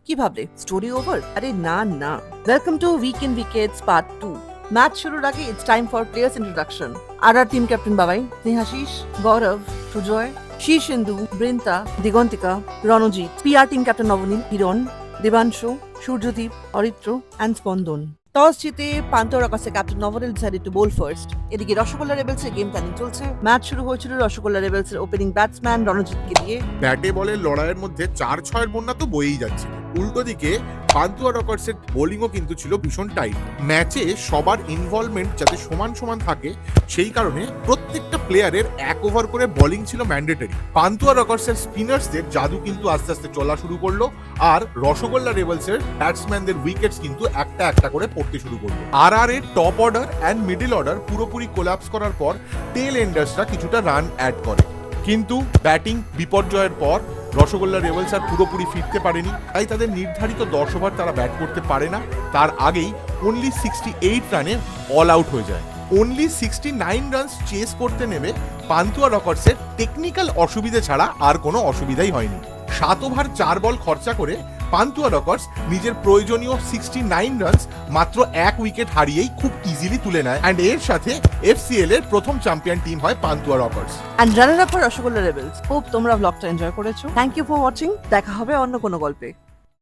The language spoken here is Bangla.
কি ভাবলে স্টোরি ওভার? আরে না না, welcome to weekend wickets part 2। Match শুরুর আগে it's time for players introduction. আর team captain Babai, Snehasish, Gaurav, Sujoy, Shirshendu, Brinta, Digantika, Ranajit, PR team captain Nabanil, Hiran, Debanshu, Suryadeep, Aritra and Spandan. Toss জিতে পান্তুয়া রকার্সের captain Nabanil decided to bowl first. এদিকে রসগোল্লা রেবেলসের গেম প্ল্যানিং চলছে। ম্যাচ শুরু হয়েছিল রসগোল্লা রেবেলসের ওপেনিং ব্যাটসম্যান রণজিৎকে দিয়ে। ব্যাটে বলের লড়াইয়ের মধ্যে 4-6 বন্যা তো বয়েই যাচ্ছে। উল্টো দিকে পান্তুয়া রকার্সের বোলিংও কিন্তু ছিল ভীষণ টাইট। ম্যাচে সবার ইনভলভমেন্ট যাতে সমান সমান থাকে সেই কারণে প্রত্যেকটা প্লেয়ারের 1 ওভার করে বোলিং ছিল ম্যান্ডেটরি। পান্তুয়া রকার্সের স্পিনার্সদের জাদু কিন্তু আস্তে আস্তে চলা শুরু করলো, আর রসগোল্লা রেবেলসের ব্যাটসম্যানদের উইকেটস কিন্তু একটা একটা করে পড়তে শুরু করলো। আর এর top order and middle order পুরোপুরি কোলাপস করার পর টেল এন্ডার্সরা কিছুটা রান অ্যাড করে, কিন্তু ব্যাটিং বিপর্যয়ের পর রসগোল্লা রেবেলস আর পুরোপুরি ফিরতে পারেনি। তাই তাদের নির্ধারিত 10 ওভার তারা ব্যাট করতে পারে না। তার আগেই অনলি 68 রানে অল আউট হয়ে যায়। অনলি 69 রানস চেস করতে নেমে পান্তুয়া রকার্সের টেকনিক্যাল অসুবিধে ছাড়া আর কোনো অসুবিধাই হয়নি। 7 ওভার 4 বল খরচা করে পান্তুয়া রকার্স নিজের প্রয়োজনীয় 69 রানস মাত্র 1 উইকেট হারিয়েই খুব ইজিলি তুলে নেয়, অ্যান্ড এর সাথে এফসিএল এর প্রথম চ্যাম্পিয়ন টিম হয় Pantua Rockers. And runner up for Rasgulla Rebels. Hope তোমরা ব্লগটা এনজয় করেছো। Thank you for watching. দেখা হবে অন্য কোনো গল্পে।